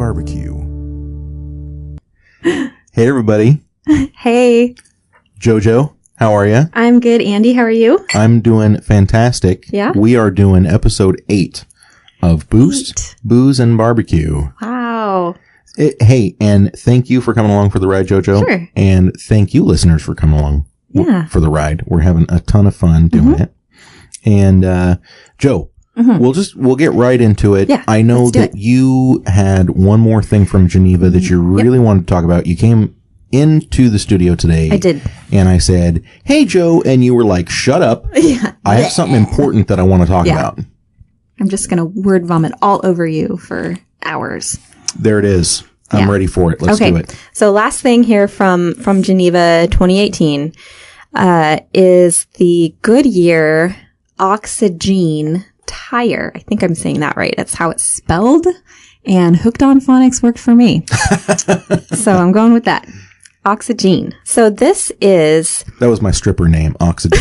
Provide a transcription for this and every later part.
barbecue. Hey, everybody. Hey. Jojo, how are you? I'm good. Andy, how are you? I'm doing fantastic. Yeah? We are doing episode 8 of Booze and Barbecue. Wow. Hey, and thank you for coming along for the ride, Jojo. Sure. And thank you, listeners, for coming along for the ride. We're having a ton of fun doing it. And, Joe, we'll get right into it. Yeah, I know that you had one more thing from Geneva that you really wanted to talk about. You came into the studio today. I did. And I said, hey, Joe. And you were like, shut up. Yeah. I have something important that I want to talk about. I'm just going to word vomit all over you for hours. There it is. I'm ready for it. Let's do it. So last thing here from Geneva 2018 is the Goodyear Oxygen tire. I think I'm saying that right. That's how it's spelled. And Hooked on Phonics worked for me. So I'm going with that. Oxygen. So this is... That was my stripper name, Oxygen.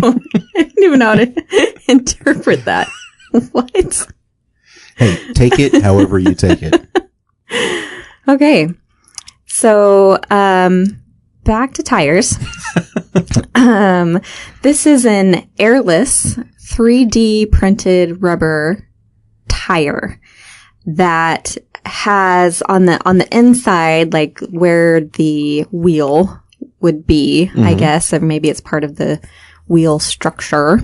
I didn't even know how to interpret that. What? Hey, take it however you take it. Okay. So, back to tires. This is an airless 3D printed rubber tire that has on the inside, like where the wheel would be, I guess, or maybe it's part of the wheel structure,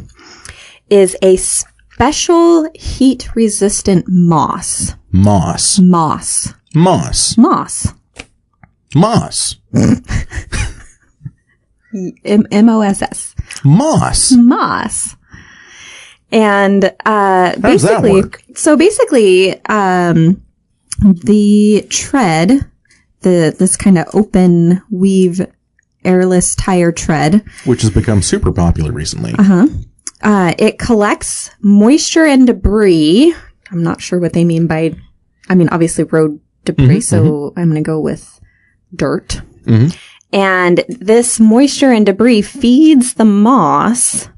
is a special heat resistant moss. Moss. Moss. Moss. Moss. Moss. M-O-S-S. Moss. Moss. And basically, the tread, this kind of open weave airless tire tread, which has become super popular recently. It collects moisture and debris. I'm not sure what they mean by, obviously road debris, so I'm going to go with dirt. And this moisture and debris feeds the moss,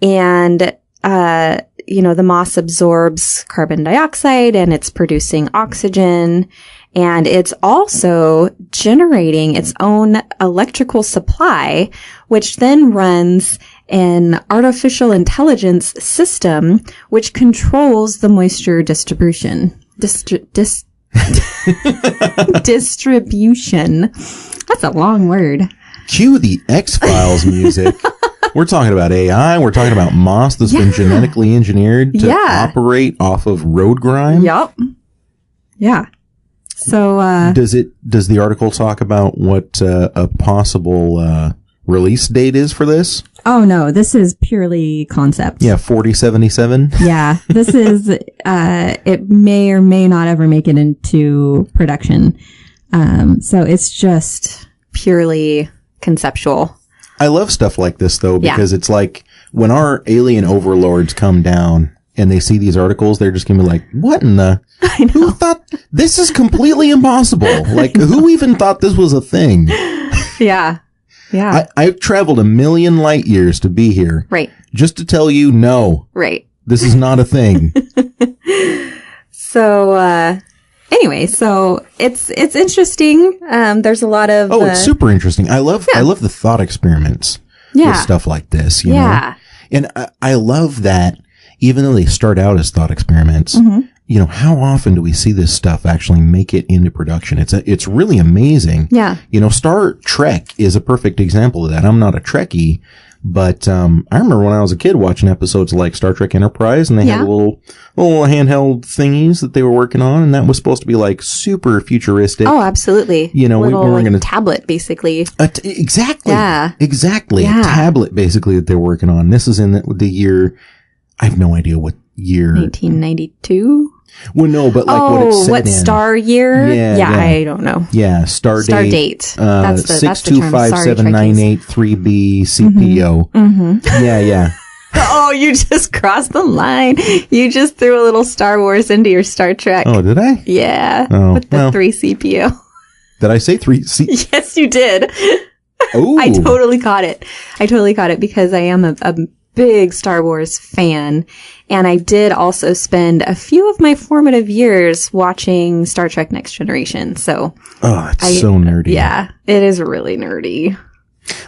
and the moss absorbs carbon dioxide and it's producing oxygen, and it's also generating its own electrical supply, which then runs an artificial intelligence system which controls the moisture distribution. Distribution. That's a long word. Cue the X-Files music. We're talking about AI. We're talking about moss that's been genetically engineered to operate off of road grime. Yep. Yeah. So, does the article talk about what a possible release date is for this? Oh no, this is purely concept. Yeah, 4077. Yeah, this is it may or may not ever make it into production. So it's just purely conceptual. I love stuff like this though, because it's like when our alien overlords come down and they see these articles, they're just going to be like, what in the... Who thought... This is completely impossible. Like, who even thought this was a thing? Yeah. Yeah. I've traveled 1,000,000 light years to be here. Right. Just to tell you, no. Right. This is not a thing. So, anyway, so it's interesting. There's a lot of... it's super interesting. I love the thought experiments with stuff like this, you know? And I love that even though they start out as thought experiments, you know, how often do we see this stuff actually make it into production? It's really amazing. Yeah. You know, Star Trek is a perfect example of that. I'm not a Trekkie, but I remember when I was a kid watching episodes like Star Trek Enterprise, and they had little handheld thingies that they were working on, and that was supposed to be like super futuristic. Oh, absolutely. You know, little, we were going to tablet basically. Exactly. Yeah. Exactly. Yeah. A tablet basically that they're working on. This is in the year. I have no idea what year. 1992. Well, no, but like what it's set what in. Star year? Yeah, I don't know. Yeah, Star date. That's the 6257983B CPO. Yeah. Oh, you just crossed the line. You just threw a little Star Wars into your Star Trek. Oh, did I? Yeah. Oh, with the 3 CPO. Did I say 3 C? Yes, you did. Oh. I totally caught it because I am a big Star Wars fan. And I did also spend a few of my formative years watching Star Trek Next Generation. So. Oh, it's so nerdy. Yeah, it is really nerdy.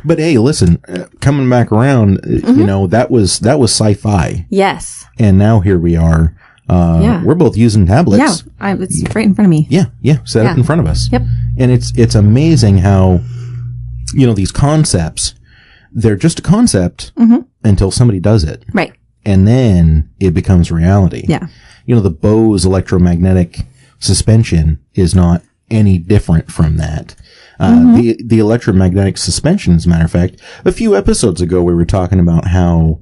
But hey, listen, coming back around, you know, that was sci-fi. Yes. And now here we are. We're both using tablets. Yeah, it's right in front of me. Yeah, set up in front of us. Yep. And it's amazing how, you know, these concepts, they're just a concept until somebody does it. Right. And then it becomes reality. Yeah. You know, the Bose electromagnetic suspension is not any different from that. The electromagnetic suspension, as a matter of fact, a few episodes ago, we were talking about how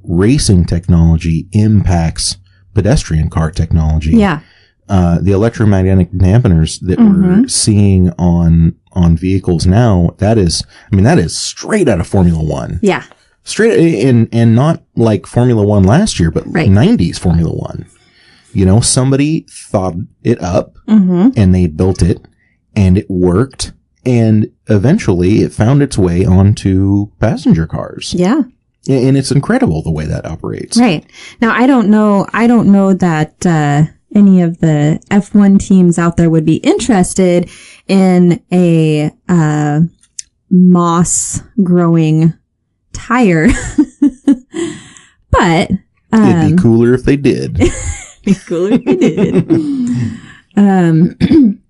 racing technology impacts pedestrian car technology. Yeah. The electromagnetic dampeners that we're seeing on vehicles now, that is straight out of Formula One. Yeah. Straight and not like Formula One last year, but 90s Formula One. You know, somebody thought it up and they built it and it worked, and eventually it found its way onto passenger cars. Yeah. And it's incredible the way that operates. Right. Now, I don't know that any of the F1 teams out there would be interested in a moss growing tire. But it'd be cooler if they did. Be cooler if they did.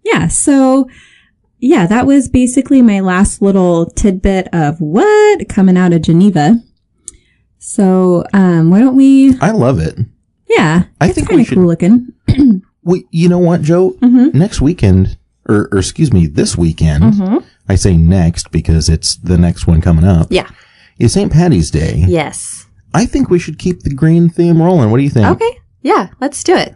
Yeah, so yeah, that was basically my last little tidbit of what coming out of Geneva. So, why don't we? I love it. Yeah, I think we should. Cool looking. You know what, Joe? Next weekend, or excuse me, this weekend. I say next because it's the next one coming up. Yeah, is St. Patty's Day. Yes. I think we should keep the green theme rolling. What do you think? Okay. Yeah, let's do it.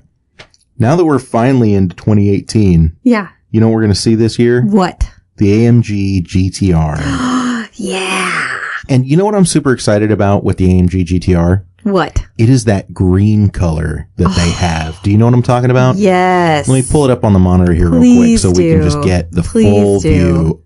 Now that we're finally into 2018. Yeah. You know what we're going to see this year? What? The AMG GTR. Yeah. And you know what I'm super excited about with the AMG GTR? What? It is that green color that they have. Do you know what I'm talking about? Yes. Let me pull it up on the monitor here real quick so we can just get the full view.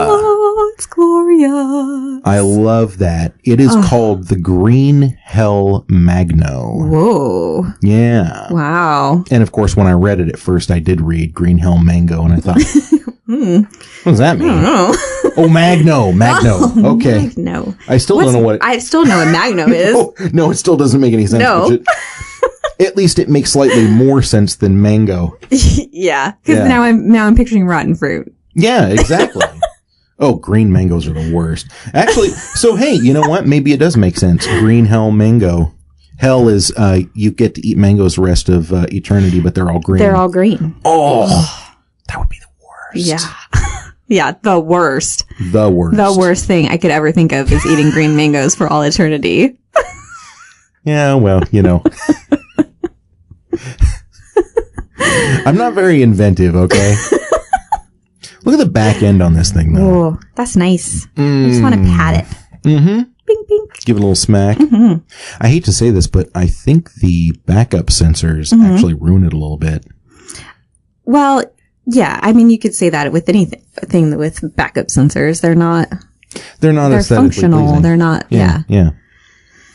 Oh, it's glorious. I love that. It is called the Green Hell Magno. Whoa. Yeah. Wow. And of course, when I read it at first, I did read Green Hell Mango, and I thought, what does that mean? I don't know. Oh, Magno. Okay. Magno. I still don't know what... I still know what Magno is. No, it still doesn't make any sense. No. At least it makes slightly more sense than mango. Yeah. Because now I'm picturing rotten fruit. Yeah, exactly. Oh, green mangoes are the worst. Actually, so hey, you know what? Maybe it does make sense. Green hell mango. Hell is you get to eat mangoes the rest of eternity, but they're all green. They're all green. Oh, that would be the worst. Yeah. Yeah, the worst. The worst. The worst thing I could ever think of is eating green mangoes for all eternity. Yeah, well, you know. I'm not very inventive, okay? Look at the back end on this thing, though. Oh, that's nice. I just want to pat it. Mm-hmm. Bing, bing. Give it a little smack. I hate to say this, but I think the backup sensors actually ruin it a little bit. Well, yeah. I mean, you could say that with anything with backup sensors. They're aesthetically functional. Pleasing. They're not. Yeah.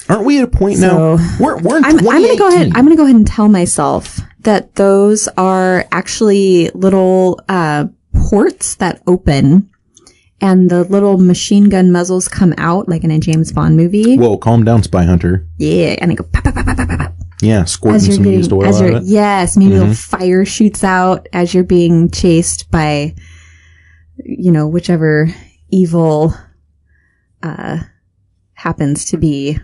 Aren't we at a point now? We're in 2018. I'm going to go ahead and tell myself that those are actually little ports that open, and the little machine gun muzzles come out like in a James Bond movie. Whoa, calm down, Spy Hunter. Yeah, and they go pop, pop, pop, pop, pop, pop. Yeah, squirting some used oil out of it. Yes, maybe a little fire shoots out as you're being chased by, whichever evil happens to be.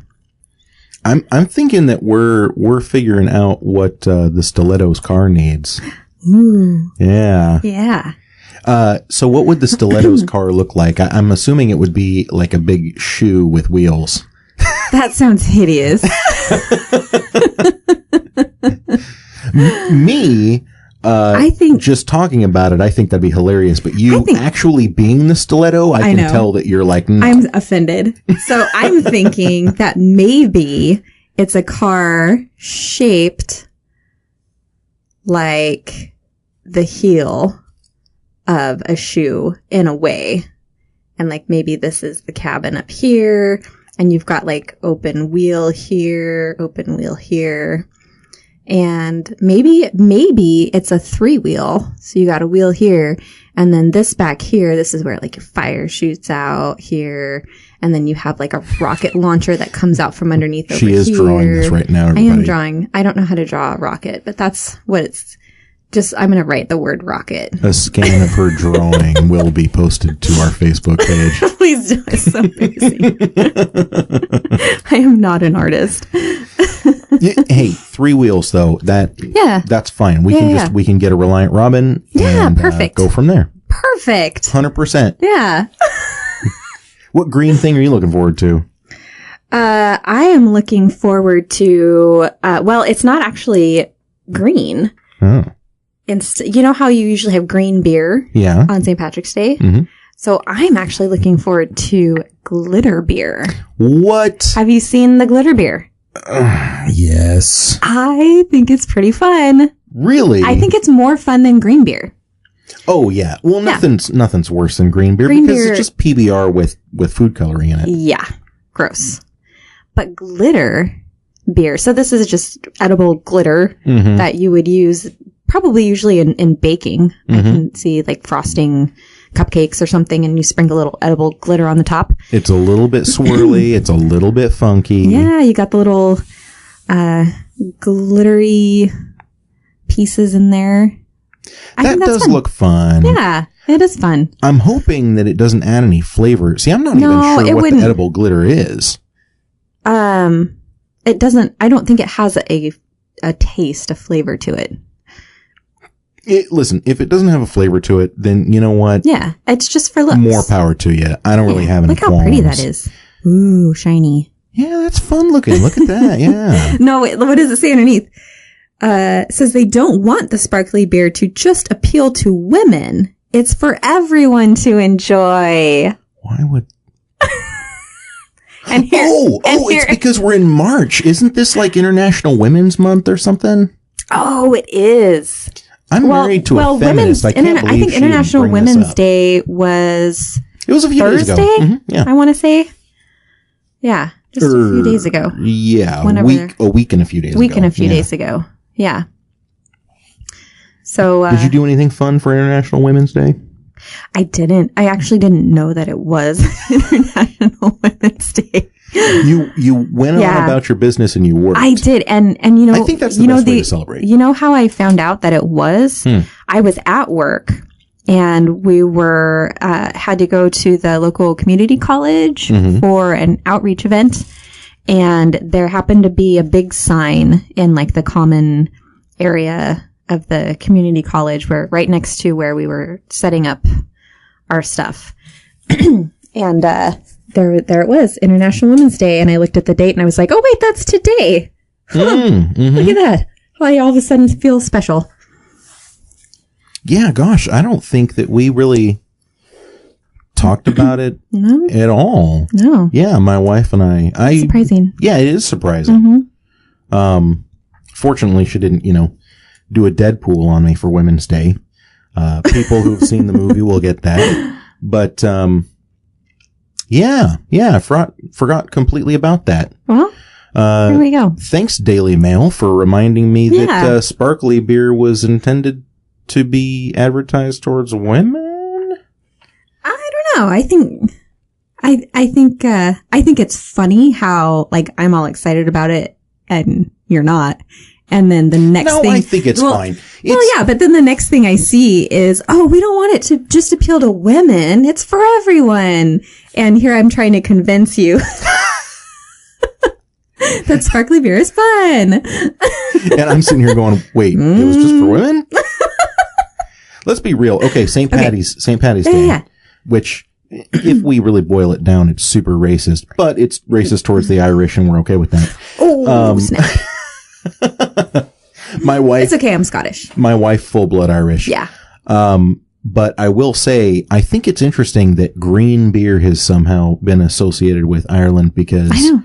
I'm thinking that we're figuring out what the Stiletto's car needs. Ooh. Yeah. Yeah. So what would the Stiletto's car look like? I'm assuming it would be like a big shoe with wheels. That sounds hideous. I think just talking about it, I think that'd be hilarious. But actually being the Stiletto, I can tell that you're like, no. I'm offended. So I'm thinking that maybe it's a car shaped like the heel of a shoe in a way. And like maybe this is the cabin up here, and you've got like open wheel here, and maybe it's a 3-wheel. So you got a wheel here, and then this back here, this is where like your fire shoots out here. And then you have like a rocket launcher that comes out from underneath over here. She is drawing this right now, everybody. I am drawing. I don't know how to draw a rocket, but that's what it's just. I'm going to write the word rocket. A scan of her drawing will be posted to our Facebook page. Please do. It's so amazing. I am not an artist. Hey, 3 wheels though. That's fine. We can get a Reliant Robin. Yeah, and, perfect. Go from there. Perfect. 100%. Yeah. What green thing are you looking forward to? I am looking forward to, well, it's not actually green. Oh. You know how you usually have green beer on St. Patrick's Day? Mm-hmm. So I'm actually looking forward to glitter beer. What? Have you seen the glitter beer? Yes. I think it's pretty fun. Really? I think it's more fun than green beer. Oh, yeah. Well, nothing's worse than green beer because it's just PBR with food coloring in it. Yeah. Gross. But glitter beer. So this is just edible glitter that you would use probably usually in baking. I can see like frosting cupcakes or something, and you sprinkle a little edible glitter on the top. It's a little bit swirly. It's a little bit funky. Yeah. You got the little glittery pieces in there. That does fun. Look fun. Yeah, it is fun. I'm hoping that it doesn't add any flavor. See, I'm not even sure what the edible glitter is. It doesn't. I don't think it has a taste, a flavor to it. Listen, if it doesn't have a flavor to it, then you know what? Yeah, it's just for looks. More power to you. I don't really have any qualms. Look how pretty that is. Ooh, shiny. Yeah, that's fun looking. Look at that. Yeah. No, wait, what does it say underneath? It says they don't want the sparkly beer to just appeal to women. It's for everyone to enjoy. Why would... and here, it's because we're in March. Isn't this like International Women's Month or something? Oh, it is. I'm married to a feminist. I think International Women's Day was... It was a few days ago. Mm-hmm, yeah. I want to say. Yeah. Just a few days ago. Yeah. A week and a few days days ago. Yeah. So, did you do anything fun for International Women's Day? I didn't. I actually didn't know that it was International Women's Day. You went on about your business and you worked. I did, and you know, I think that's the best way to celebrate. You know how I found out that it was? I was at work, and we were had to go to the local community college for an outreach event. And there happened to be a big sign in like the common area of the community college right next to where we were setting up our stuff. And there it was, International Women's Day. And I looked at the date and I was like, oh, wait, that's today. Look at that. I all of a sudden feel special. Yeah, gosh, I don't think that we really talked about it at all. No. Yeah, my wife and I surprising. Yeah, it is surprising. Fortunately, she didn't, do a Deadpool on me for Women's Day. People who've seen the movie will get that. But, I forgot completely about that. Well, here we go. Thanks, Daily Mail, for reminding me that sparkly beer was intended to be advertised towards women. I think it's funny how like I'm all excited about it and you're not. And then the next thing. I think it's fine. But then the next thing I see is, we don't want it to just appeal to women. It's for everyone. And here I'm trying to convince you that sparkly beer is fun. And I'm sitting here going, wait, it was just for women? Let's be real. Okay, St. Patty's Day. Yeah. Which, if we really boil it down, it's super racist, but it's racist towards the Irish, and we're okay with that. Oh, snap. My wife... It's okay, I'm Scottish. My wife, full-blood Irish. Yeah. But I will say, I think it's interesting that green beer has somehow been associated with Ireland because... I know,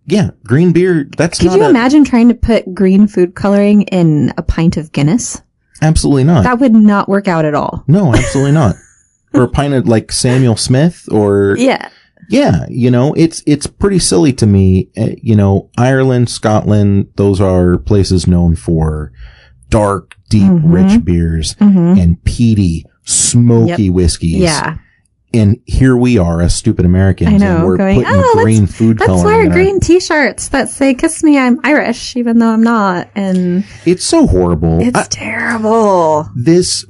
Yeah, green beer, that's Could you imagine trying to put green food coloring in a pint of Guinness? Absolutely not. That would not work out at all. No, absolutely not. Or a pint of like Samuel Smith or... Yeah. Yeah, it's pretty silly to me. Ireland, Scotland, those are places known for dark, deep, rich beers and peaty, smoky whiskeys. Yeah. And here we are as stupid Americans. I know, and we're going, putting green food coloring. Let's wear green t-shirts that say, "Kiss me, I'm Irish," even though I'm not. And it's so horrible. It's terrible.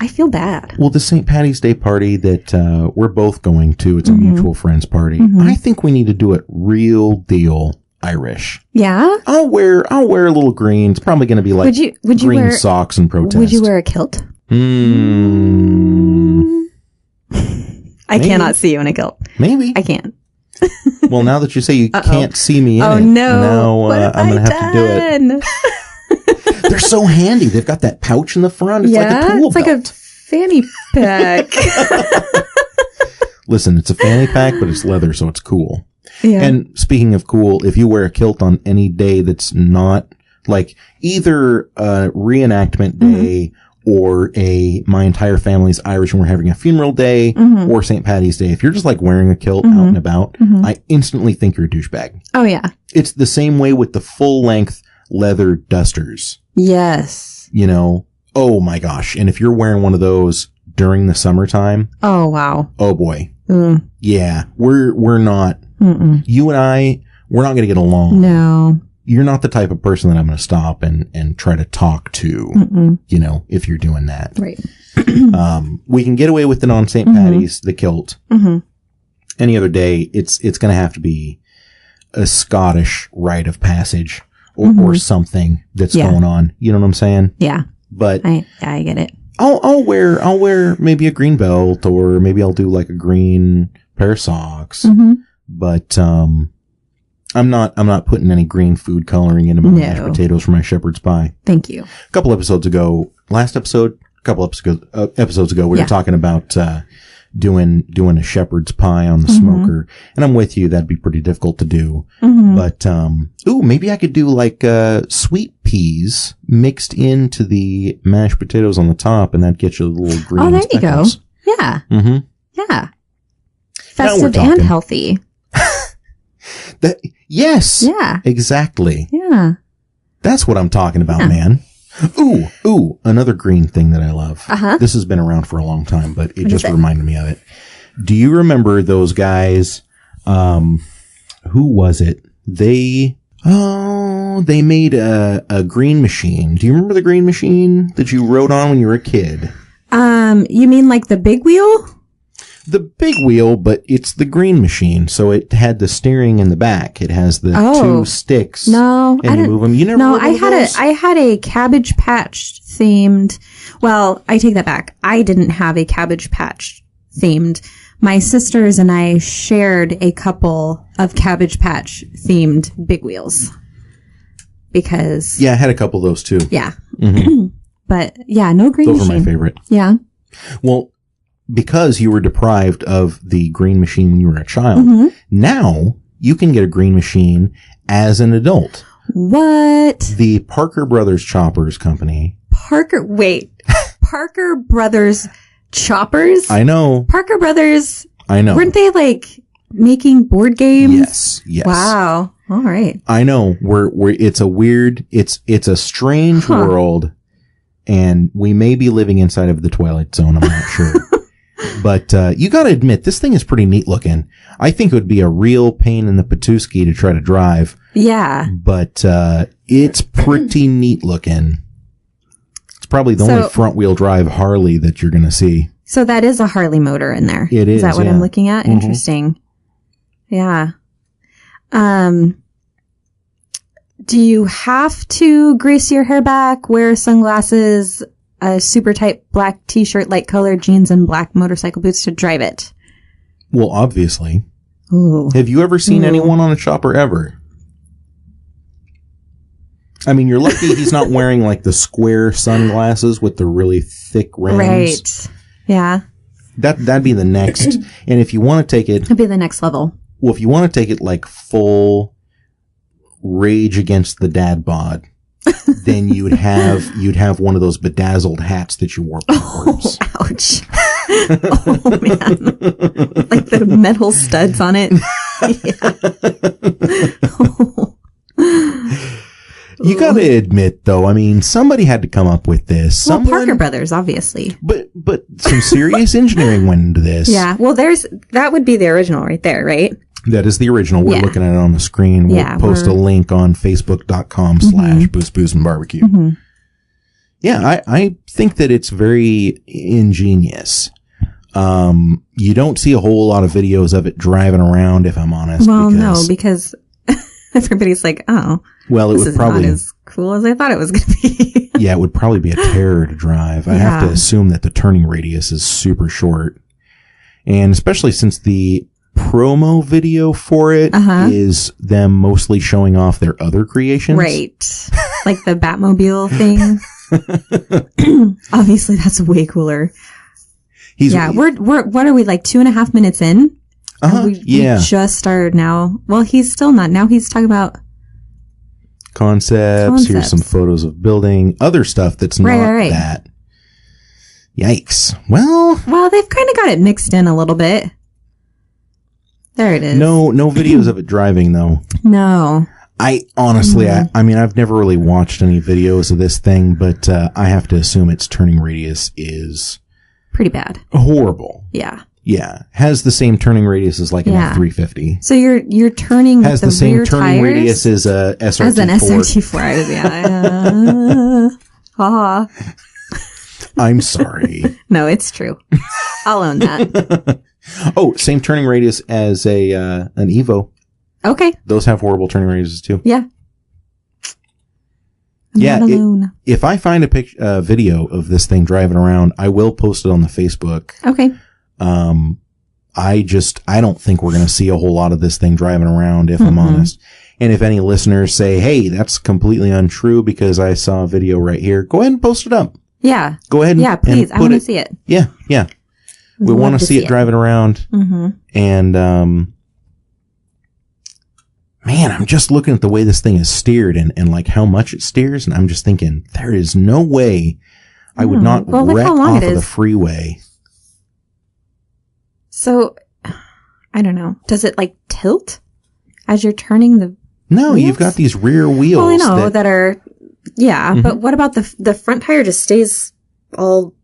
I feel bad. Well, the St. Patty's Day party that we're both going to, it's a mutual friends party. I think we need to do it real deal Irish. Yeah? I'll wear a little green. It's probably going to be like would you green wear, socks and protest. Would you wear a kilt? I cannot see you in a kilt. Maybe. I can't. Well, now that you say you can't see me in it, no. now I'm going to have to do it. They're so handy. They've got that pouch in the front. It's like a tool belt. It's like a fanny pack. Listen, it's a fanny pack, but it's leather, so it's cool. Yeah. And speaking of cool, if you wear a kilt on any day that's not like either a reenactment day or my entire family's Irish and we're having a funeral day or St. Patty's Day, if you're just like wearing a kilt out and about, I instantly think you're a douchebag. Oh, yeah. It's the same way with the full length leather dusters. Yes. Oh my gosh. And if you're wearing one of those during the summertime. Oh, wow. Oh boy. Yeah. We're not. You and I, we're not going to get along. No. You're not the type of person that I'm going to stop and try to talk to, if you're doing that. Right. We can get away with it on St. Patty's, the kilt. Any other day, it's going to have to be a Scottish rite of passage or something that's going on. You know what I'm saying? Yeah. But I get it. I'll wear maybe a green belt or maybe I'll do like a green pair of socks. But, I'm not putting any green food coloring into my mashed potatoes for my shepherd's pie. Thank you. A couple episodes ago, we were talking about, doing a shepherd's pie on the smoker. And I'm with you. That'd be pretty difficult to do. But, maybe I could do like, sweet peas mixed into the mashed potatoes on the top and that gets you a little green. Oh, there you go. Yeah. Yeah. Festive and healthy. Yes. Yeah. Exactly. Yeah. That's what I'm talking about, man. Ooh, another green thing that I love. This has been around for a long time, but it just reminded me of it. Do you remember those guys? Who was it? They made a green machine. Do you remember the green machine that you rode on when you were a kid? You mean like the big wheel? The big wheel, but it's the green machine. So it had the steering in the back. It has the two sticks. No, and you move them. You never. No, I had a Cabbage Patch themed. Well, I take that back. I didn't have a Cabbage Patch themed. My sisters and I shared a couple of Cabbage Patch themed big wheels because. Yeah, I had a couple of those too. Yeah, but yeah, no green machine. Those were my favorite. Yeah. Well, because you were deprived of the green machine when you were a child, now you can get a green machine as an adult. What? The Parker Brothers Choppers Company. Parker Brothers Choppers? I know. Parker Brothers. I know. Weren't they like making board games? Yes. Wow. All right. I know. It's a strange world, and we may be living inside of the Twilight Zone. I'm not sure. But you got to admit, this thing is pretty neat looking. I think it would be a real pain in the patooski to try to drive. Yeah. But it's pretty neat looking. It's probably the only front-wheel drive Harley that you're going to see. So that is a Harley motor in there. It is. Is that what I'm looking at? Interesting. Yeah. Do you have to grease your hair back, wear sunglasses, a super tight black t-shirt, light colored jeans, and black motorcycle boots to drive it? Well, obviously. Ooh. Have you ever seen anyone on a chopper ever? I mean, you're lucky he's not wearing like the square sunglasses with the really thick rims. Right. Yeah. That'd be the next. And if you want to take it... That'd be the next level. Well, if you want to take it like full Rage Against the Dad bod, then you'd have one of those bedazzled hats that you wore backwards. Oh, ouch. Oh, man. Like the metal studs on it. You got to admit, though, I mean, somebody had to come up with this. Well, Parker Brothers, obviously. But some serious engineering went into this. Yeah. Well, that would be the original right there, right? That is the original. We're looking at it on the screen. We'll post a link on facebook.com/Booze, Booze, and Barbecue. Mm-hmm. Yeah, I think that it's very ingenious. You don't see a whole lot of videos of it driving around, if I'm honest. Well, because everybody's like, oh, well, it would probably not as cool as I thought it was going to be. Yeah, it would probably be a terror to drive. I have to assume that the turning radius is super short. And especially since the promo video for it is them mostly showing off their other creations. Right. Like the Batmobile thing. Obviously, that's way cooler. We're what are we, like 2.5 minutes in? We just started now. Well, he's still not. Now he's talking about concepts. Here's some photos of building, other stuff that's not that. Yikes. Well, they've kind of got it mixed in a little bit. There it is. No videos of it driving, though. No. I honestly, I mean, I've never really watched any videos of this thing, but I have to assume its turning radius is pretty bad. Horrible. Yeah. Yeah. Has the same turning radius as like an F-350. So you're turning has the same turning radius as a SRT4. As an SRT4. Yeah. I'm sorry. No, it's true. I'll own that. Oh, same turning radius as an Evo. Okay. Those have horrible turning radiuses too. Yeah. If I find a video of this thing driving around, I will post it on the Facebook. Okay. I don't think we're going to see a whole lot of this thing driving around, if I'm honest. And if any listeners say, hey, that's completely untrue because I saw a video right here, go ahead and post it up. Yeah. Go ahead and please. I want to see it. Yeah. Yeah. We want to see it driving around. Mm-hmm. And, man, I'm just looking at the way this thing is steered and like how much it steers. And I'm just thinking, there is no way I would not wreck off of the freeway. So, I don't know. Does it like tilt as you're turning the No, wheels? You've got these rear wheels. Well, I know that are, but what about the front tire just stays all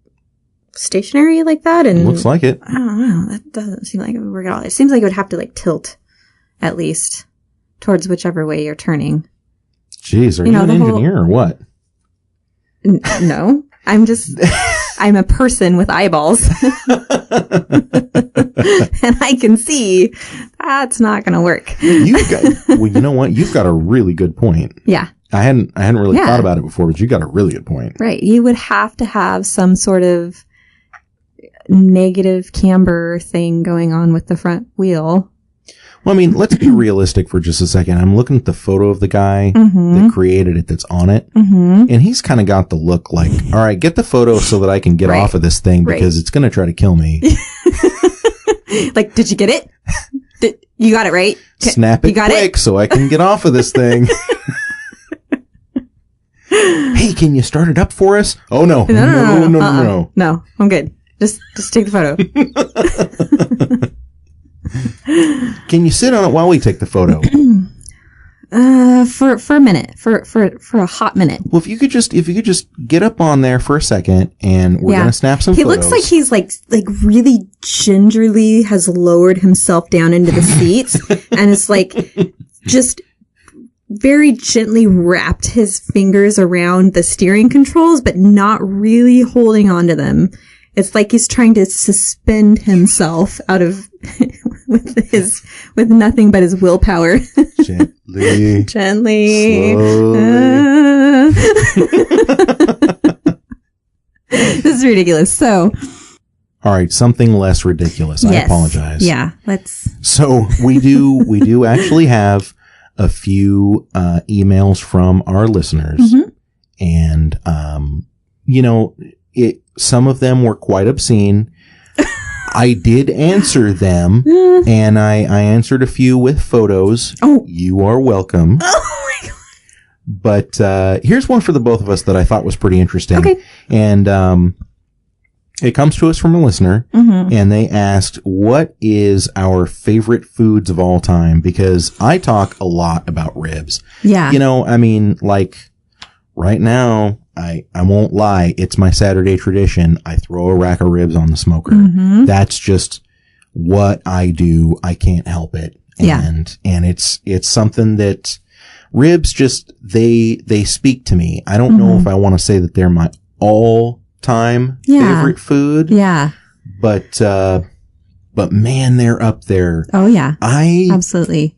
stationary like that? And looks like it. I don't know. That doesn't seem like it would work at all. It seems like it would have to like tilt at least towards whichever way you're turning. Jeez, are you an engineer or what? No, I'm a person with eyeballs. And I can see that's not going to work. Well, you know what? You've got a really good point. Yeah. I hadn't really thought about it before, but you got a really good point. Right. You would have to have some sort of negative camber thing going on with the front wheel. Well, I mean, let's be realistic for just a second. I'm looking at the photo of the guy that created it that's on it. Mm-hmm. And he's kind of got the look like, all right, get the photo so that I can get off of this thing because it's going to try to kill me. Like, did you get it? You got it, right? Snap it quick so I can get off of this thing. Hey, can you start it up for us? Oh, no. No. No, I'm good. Just take the photo. Can you sit on it while we take the photo? For a minute, for a hot minute. Well, if you could just get up on there for a second, and we're gonna snap some photos. He looks like he's like really gingerly has lowered himself down into the seats, and it's like just very gently wrapped his fingers around the steering controls, but not really holding onto them. It's like he's trying to suspend himself out of with nothing but his willpower. Gently. Slowly. This is ridiculous. So, all right, something less ridiculous. Yes. I apologize. Yeah, let's. So we do actually have a few emails from our listeners, and some of them were quite obscene. I did answer them, and I answered a few with photos. Oh. You are welcome. Oh, my God. But here's one for the both of us that I thought was pretty interesting. Okay. And It comes to us from a listener, and they asked, what is our favorite foods of all time? Because I talk a lot about ribs. Yeah. You know, I mean, like, right now, I won't lie, it's my Saturday tradition. I throw a rack of ribs on the smoker. That's just what I do. I can't help it. And it's something that ribs just, they speak to me. I don't know if I want to say that they're my all-time favorite food. Yeah. But man, they're up there. Oh yeah. Absolutely.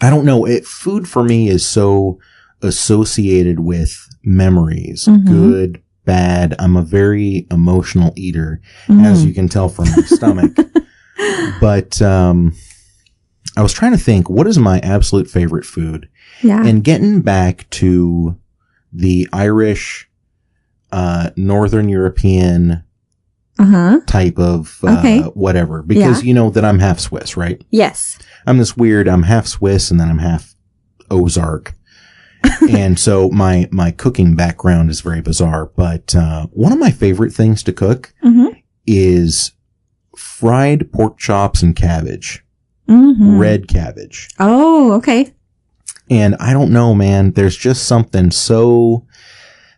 I don't know. Food for me is so associated with memories, good, bad. I'm a very emotional eater, as you can tell from my stomach. But I was trying to think, what is my absolute favorite food? Yeah. And getting back to the Irish, Northern European type of whatever, because you know that I'm half Swiss, right? Yes. I'm half Swiss and then I'm half Ozark. And so my cooking background is very bizarre, but one of my favorite things to cook is fried pork chops and cabbage. Red cabbage. Oh, okay. And I don't know, man, there's just something so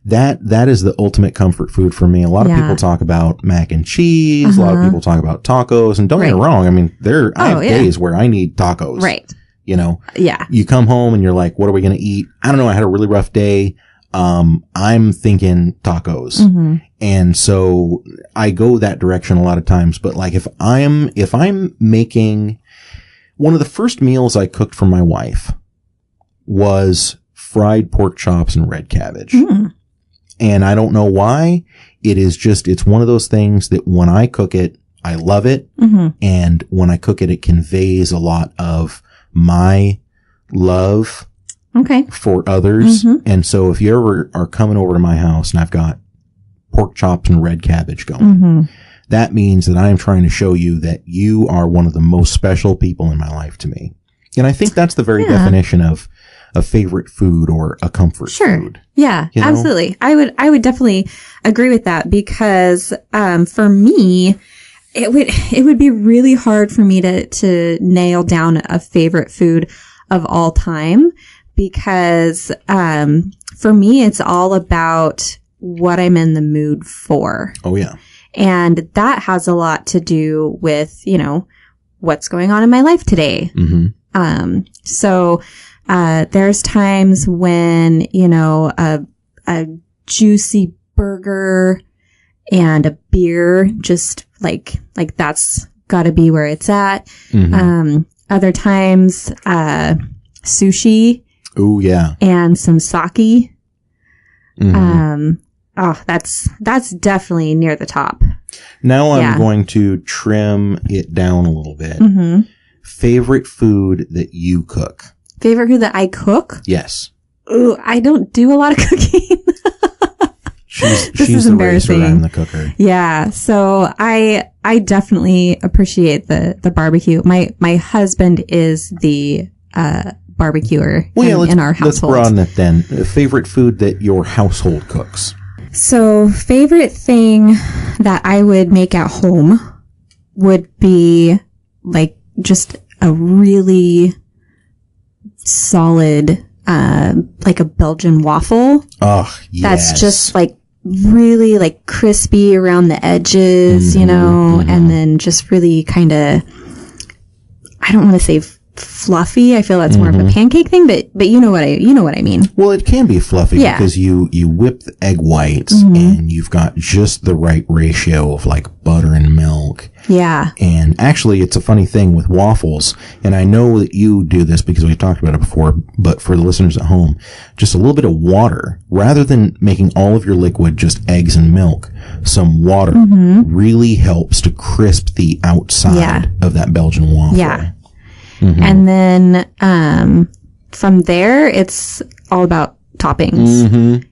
that is the ultimate comfort food for me. A lot of people talk about mac and cheese. A lot of people talk about tacos, and don't get me wrong. I mean, I have days where I need tacos. Right. You know, yeah. You come home and you're like, what are we going to eat? I don't know. I had a really rough day. I'm thinking tacos. And so I go that direction a lot of times. But like, if I'm making one of the first meals I cooked for my wife was fried pork chops and red cabbage. And I don't know why. It's one of those things that when I cook it, I love it. And when I cook it, it conveys a lot of my love for others. And so if you ever are coming over to my house and I've got pork chops and red cabbage going, that means that I am trying to show you that you are one of the most special people in my life to me. And I think that's the very definition of a favorite food or a comfort food. Yeah, you know? Absolutely. I would definitely agree with that, because for me, it would be really hard for me to nail down a favorite food of all time, because for me, it's all about what I'm in the mood for. Oh, yeah. And that has a lot to do with, you know, what's going on in my life today. So there's times when, you know, a juicy burger and a beer, just like that's gotta be where it's at. Other times, sushi. Oh yeah. And some sake. That's definitely near the top. Now I'm going to trim it down a little bit. Favorite food that you cook? Favorite food that I cook? Yes. Ooh, I don't do a lot of cooking. She's the racer, I'm the cooker. Yeah. So I definitely appreciate the barbecue. My husband is the barbecuer in our household. Let's broaden it then. Favorite food that your household cooks? So favorite thing that I would make at home would be like just a really solid, like a Belgian waffle. Oh, yes. That's just like really like crispy around the edges, you know, and then just really kind of, I don't want to say fluffy. I feel that's more of a pancake thing, but you know what I mean. Well, it can be fluffy because you whip the egg whites and you've got just the right ratio of like butter and milk. Yeah. And actually, it's a funny thing with waffles, and I know that you do this because we've talked about it before, but for the listeners at home, just a little bit of water, rather than making all of your liquid just eggs and milk, some water really helps to crisp the outside of that Belgian waffle. Yeah. And then from there, it's all about toppings.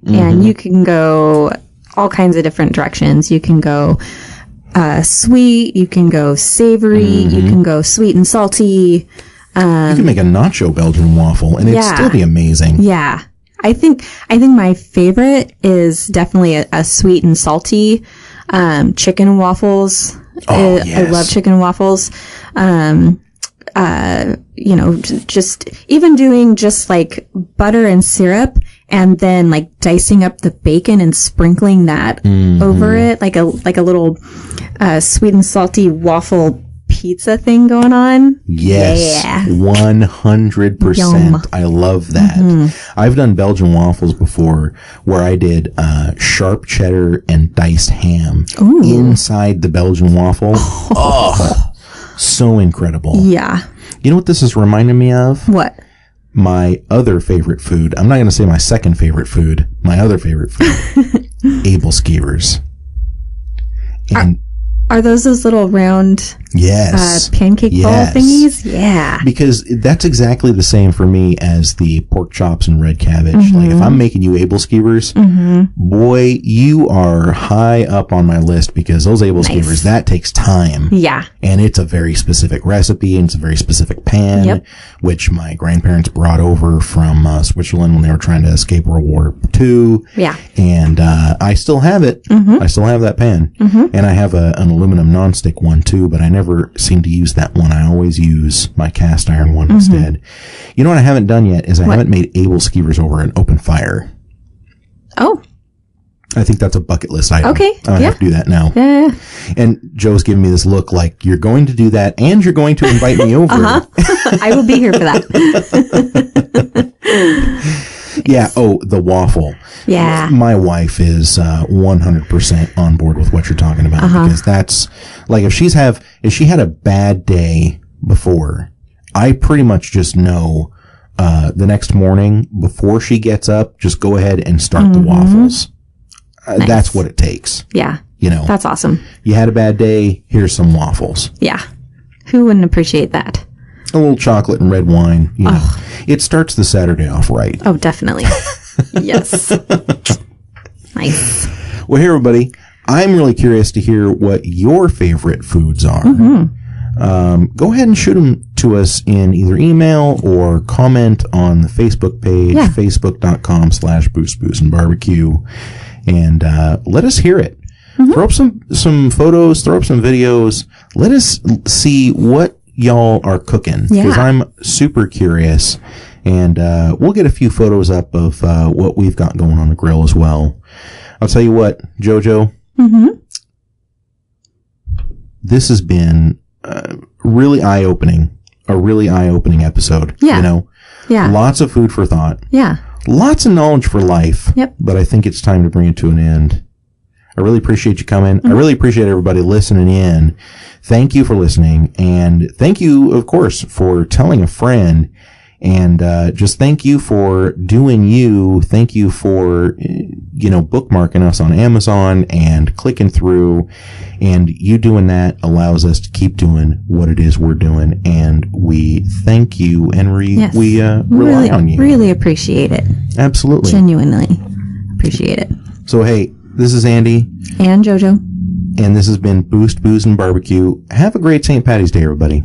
And you can go all kinds of different directions. You can go sweet, you can go savory, you can go sweet and salty. You can make a nacho Belgian waffle and it'd still be amazing. Yeah. I think my favorite is definitely a sweet and salty. Chicken and waffles. Oh, yes. I love chicken and waffles. Just even doing just like butter and syrup and then like dicing up the bacon and sprinkling that over it, like a little sweet and salty waffle pizza thing going on. Yes. Yeah. 100%. Yum. I love that. I've done Belgian waffles before where I did sharp cheddar and diced ham inside the Belgian waffle. Oh, so incredible. Yeah. You know what this is reminding me of? What? My other favorite food. I'm not going to say my second favorite food. My other favorite food. Able skewers. And Are those little round pancake ball thingies? Yeah. Because that's exactly the same for me as the pork chops and red cabbage. Like if I'm making you able skewers, boy, you are high up on my list because those able skewers, that takes time. Yeah. And it's a very specific recipe and it's a very specific pan, which my grandparents brought over from Switzerland when they were trying to escape World War II. Yeah. And I still have it. I still have that pan. And I have an aluminum nonstick one too, but I never seem to use that one. I always use my cast iron one instead. You know what I haven't done yet is I haven't made able skewers over an open fire. Oh. I think that's a bucket list item. Okay. I have to do that now. Yeah. And Joe's giving me this look like you're going to do that and you're going to invite me over. I will be here for that. Yeah. Oh, the waffle. Yeah. My wife is 100% on board with what you're talking about because that's like if she had a bad day before, I pretty much just know the next morning before she gets up, just go ahead and start the waffles. Nice. That's what it takes. Yeah. You know. That's awesome. You had a bad day, here's some waffles. Yeah. Who wouldn't appreciate that? A little chocolate and red wine, you know. It starts the Saturday off right. Oh, definitely. Yes. Nice. Well, hey, everybody. I'm really curious to hear what your favorite foods are. Go ahead and shoot them to us in either email or comment on the Facebook page, facebook.com/boostboozandbarbecue, and let us hear it. Throw up some photos, throw up some videos. Let us see what y'all are cooking because I'm super curious. And we'll get a few photos up of what we've got going on the grill as well. I'll tell you what, Jojo. This has been really eye-opening. A really eye-opening episode. Yeah. You know? Yeah. Lots of food for thought. Yeah. Lots of knowledge for life. Yep. But I think it's time to bring it to an end. I really appreciate you coming. I really appreciate everybody listening in. Thank you for listening. And thank you, of course, for telling a friend. And just thank you for doing you. Thank you for, bookmarking us on Amazon and clicking through. And you doing that allows us to keep doing what it is we're doing. And we thank you and we rely on you. Really appreciate it. Absolutely. Genuinely appreciate it. So, hey, this is Andy. And Jojo. And this has been Boost, Booze, and Barbecue. Have a great St. Patty's Day, everybody.